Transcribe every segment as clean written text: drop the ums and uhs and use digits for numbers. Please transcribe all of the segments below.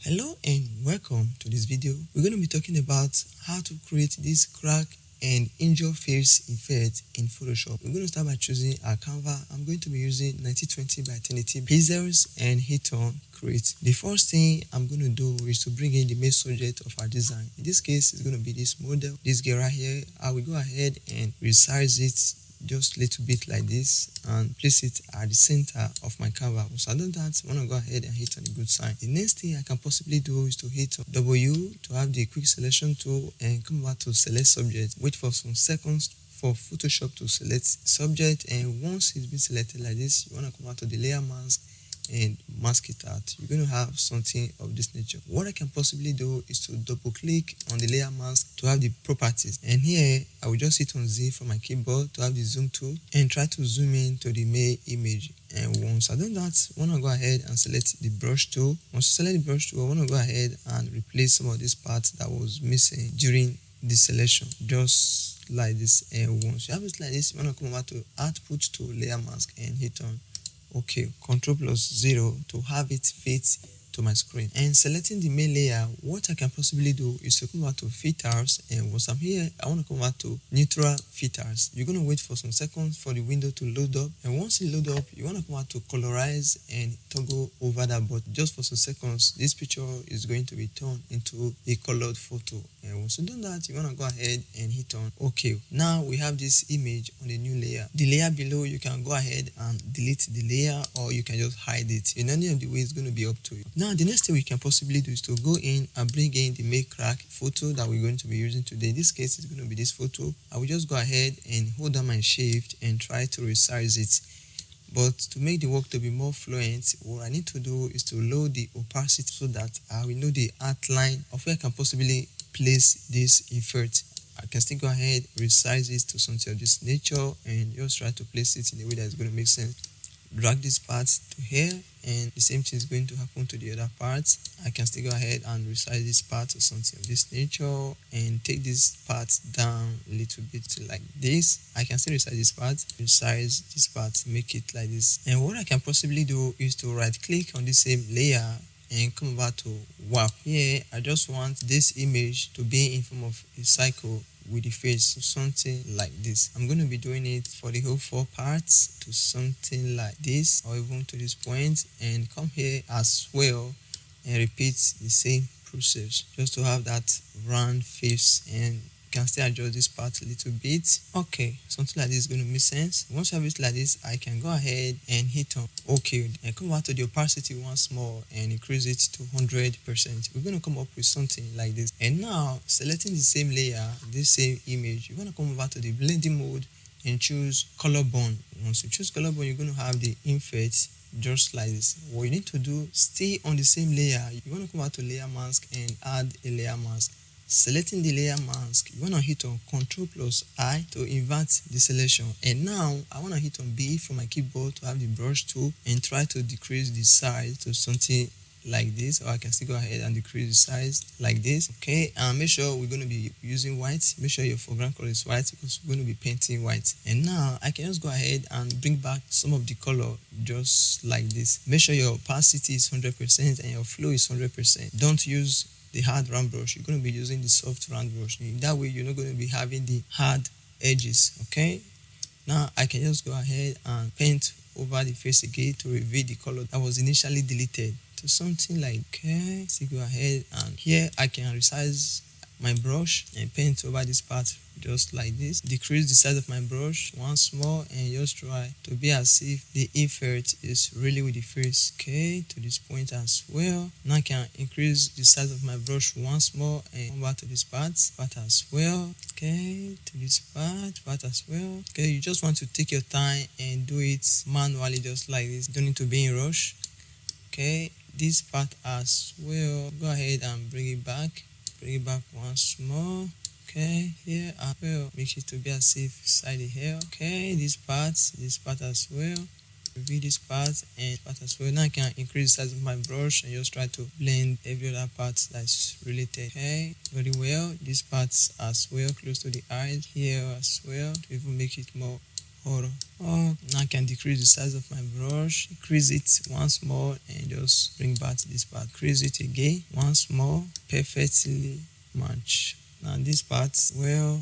Hello and welcome to this video. We're going to be talking about how to create this crack and injure face effect in Photoshop. We're going to start by choosing our Canva. I'm going to be using 1920 by 1080 pixels and hit on create. The first thing I'm going to do is to bring in the main subject of our design. In this case, it's going to be this model, this girl right here. I will go ahead and resize it just a little bit like this and place it at the center of my canvas. So I do that, I want to go ahead and hit on the good sign. The next thing I can possibly do is to hit on W to have the quick selection tool and come back to select subject. Wait for some seconds for Photoshop to select subject, and once it's been selected like this, you want to come out to the layer mask and mask it out. You're going to have something of this nature. What I can possibly do is to double click on the layer mask to have the properties, and here I will just hit on Z from my keyboard to have the zoom tool and try to zoom in to the main image. And once I do that, I want to go ahead and select the brush tool. Once I select the brush tool, I want to go ahead and replace some of this part that was missing during the selection, just like this. And once you have it like this, you want to come over to output to layer mask and hit on OK, Ctrl+0 to have it fit to my screen. And selecting the main layer, what I can possibly do is to come back to filters, and once I'm here, I want to come back to neutral filters. You're going to wait for some seconds for the window to load up, and once it load up, you want to come back to colorize and toggle over that button. Just for some seconds, this picture is going to be turned into a colored photo. And once you do that, you want to go ahead and hit on OK. Now we have this image on the new layer. The layer below, you can go ahead and delete the layer, or you can just hide it. In any of the ways, it's going to be up to you. Now the next thing we can possibly do is to go in and bring in the make crack photo that we're going to be using today. In this case, it's going to be this photo. I will just go ahead and hold down my shift and try to resize it. But to make the work to be more fluent, what I need to do is to lower the opacity so that I will know the outline of where I can possibly place this effect. I can still go ahead, resize it to something of this nature, and just try to place it in a way that is going to make sense. Drag this part to here, and the same thing is going to happen to the other parts. I can still go ahead and resize this part to something of this nature and take this part down a little bit like this. I can still resize this part, resize this part, make it like this. And what I can possibly do is to right click on the same layer and come back to warp. Here I just want this image to be in form of a cycle with the face, something like this. I'm going to be doing it for the whole 4 parts to something like this, or even to this point, and come here as well and repeat the same process just to have that round face. And can still adjust this part a little bit. Okay, something like this is going to make sense. Once you have it like this, I can go ahead and hit on OK and come back to the opacity once more and increase it to 100%. We're going to come up with something like this. And now, selecting the same layer, this same image, you're going to come over to the blending mode and choose color bond. Once you choose color bond, you're going to have the effect just like this. What you need to do, stay on the same layer. You want to come out to layer mask and add a layer mask. Selecting the layer mask, you want to hit on Ctrl+I to invert the selection. And now I want to hit on B from my keyboard to have the brush tool and try to decrease the size to something like this, or I can still go ahead and decrease the size like this. Okay, and make sure we're going to be using white. Make sure your foreground color is white because we're going to be painting white. And now I can just go ahead and bring back some of the color just like this. Make sure your opacity is 100% and your flow is 100%. Don't use the hard round brush. You're going to be using the soft round brush. In that way, you're not going to be having the hard edges. Okay, now I can just go ahead and paint over the face again to reveal the color that was initially deleted to something like, okay, so go ahead, and here I can resize my brush and paint over this part just like this. Decrease the size of my brush once more and just try to be as if the effect is really with the face. Okay, to this point as well. Now I can increase the size of my brush once more and come back to this part as well. Okay, to this part as well. Okay, you just want to take your time and do it manually just like this. Don't need to be in rush. Okay, this part as well, go ahead and bring it back once more. Okay, here I will make it to be as if side here. Okay, this part as well. Reveal this part and part as well. Now I can increase the size of my brush and just try to blend every other part that's related. Okay, very well. This part as well, close to the eyes here as well, to even make it more Now I can decrease the size of my brush, decrease it once more, and just bring back this part. Decrease it again once more, perfectly match. Now this part, well,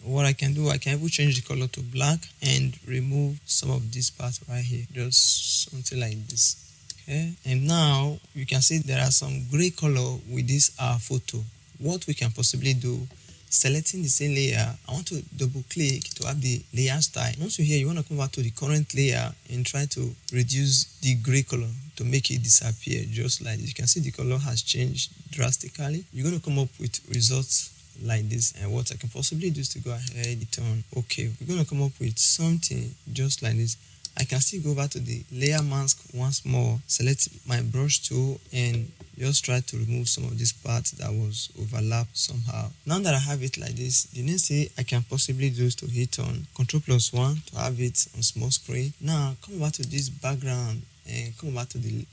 what I can do, I can even change the color to black and remove some of this part right here, just something like this. Okay, and now you can see there are some gray color with this photo. What we can possibly do, selecting the same layer, I want to double click to have the layer style. Once you're here, you want to come back to the current layer and try to reduce the gray color to make it disappear, just like this. You can see the color has changed drastically. You're going to come up with results like this, and what I can possibly do is to go ahead and turn okay. We're going to come up with something just like this. I can still go back to the layer mask once more, select my brush tool, and just try to remove some of this part that was overlapped somehow. Now that I have it like this, the next thing I can possibly do is to hit on Ctrl+1 to have it on small screen. Now come back to this background and come back to the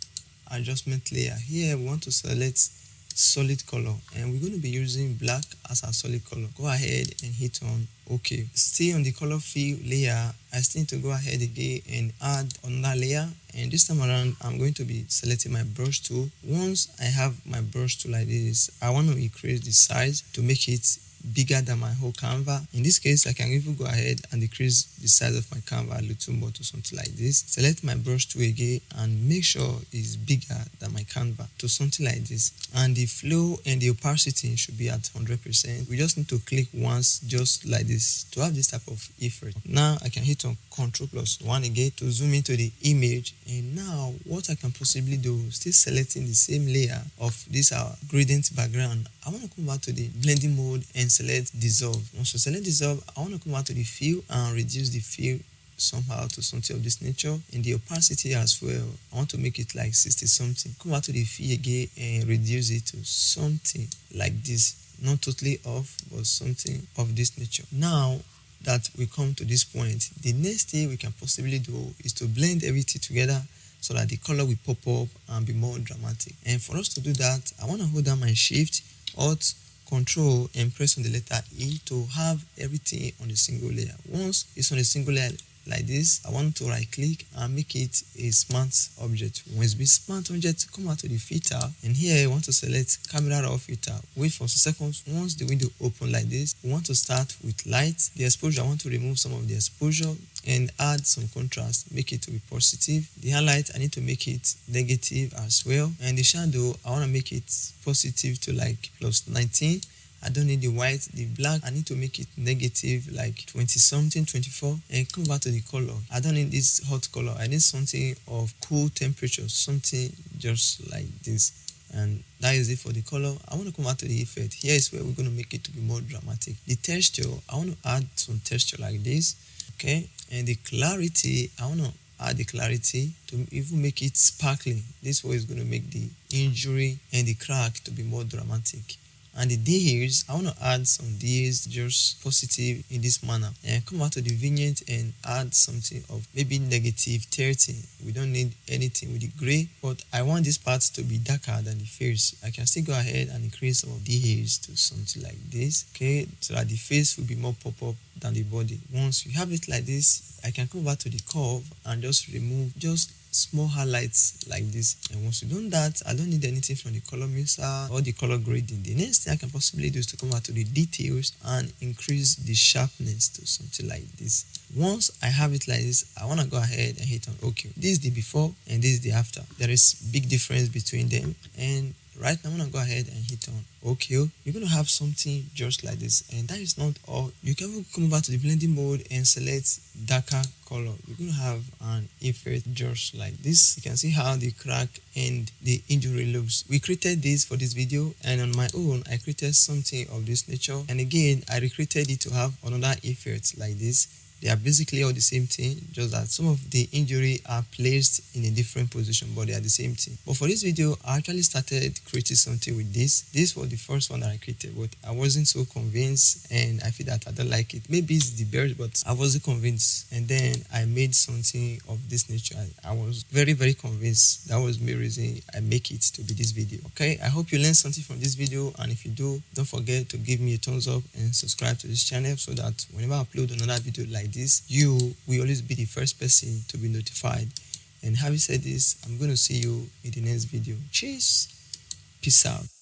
adjustment layer. Here we want to select solid color, and we're going to be using black as our solid color. Go ahead and hit on OK. Stay on the color fill layer. I still need to go ahead again and add another layer, and this time around I'm going to be selecting my brush tool. Once I have my brush tool like this, I want to increase the size to make it bigger than my whole canvas. In this case, I can even go ahead and decrease the size of my canvas a little more to something like this. Select my brush tool again and make sure it's bigger than my canvas to something like this. And the flow and the opacity should be at 100%. We just need to click once just like this to have this type of effect. Now I can hit on Ctrl+1 again to zoom into the image, and now what I can possibly do, still selecting the same layer of this gradient background, I want to come back to the blending mode and select dissolve. Once I select dissolve, I want to come back to the fill and reduce the fill somehow to something of this nature, and the opacity as well. I want to make it like 60 something. Come back to the fill again and reduce it to something like this, not totally off, but something of this nature. Now that we come to this point, the next thing we can possibly do is to blend everything together so that the color will pop up and be more dramatic. And for us to do that, I want to hold down my Shift, Alt, Control, and press on the letter E to have everything on a single layer. Once it's on a single layer like this, I want to right click and make it a smart object. When it's be smart object, come out to the filter, and here I want to select camera raw filter. Wait for 2 seconds. Once the window open like this, we want to start with light. The exposure, I want to remove some of the exposure and add some contrast, make it to be positive. The highlight, I need to make it negative as well, and the shadow, I want to make it positive to like +19. I don't need the white. The black, I need to make it negative like 20 something, 24, and come back to the color. I don't need this hot color. I need something of cool temperature, something just like this. And that is it for the color. I want to come out to the effect. Here is where we're going to make it to be more dramatic. The texture, I want to add some texture like this. Okay, and the clarity, I want to add the clarity to even make it sparkling. This way is going to make the injury and the crack to be more dramatic. And the details, I want to add some details just positive in this manner, and come out to the vignette and add something of maybe -30. We don't need anything with the gray, but I want this part to be darker than the face. I can still go ahead and increase some of the details to something like this, okay, so that the face will be more pop-up than the body. Once you have it like this, I can come back to the curve and just remove just small highlights like this. And once you've done that, I don't need anything from the color mixer or the color grading. The next thing I can possibly do is to come out to the details and increase the sharpness to something like this. Once I have it like this, I want to go ahead and hit on OK. This is the before and this is the after. There is big difference between them, and right now I'm going to go ahead and hit on OK. You're going to have something just like this, and that is not all. You can even come over to the blending mode and select darker color. You're going to have an effect just like this. You can see how the crack and the injury looks. We created this for this video, and on my own I created something of this nature, and again I recreated it to have another effect like this. They are basically all the same thing, just that some of the injury are placed in a different position, but they are the same thing. But for this video, I actually started creating something with this. This was the first one that I created, but I wasn't so convinced, and I feel that I don't like it. Maybe it's the best, but I wasn't convinced. And then I made something of this nature. I was very, very convinced. That was the reason I make it to be this video. Okay, I hope you learned something from this video, and if you do, don't forget to give me a thumbs up and subscribe to this channel so that whenever I upload another video like like this, you will always be the first person to be notified. And having said this, I'm going to see you in the next video. Cheers. Peace out.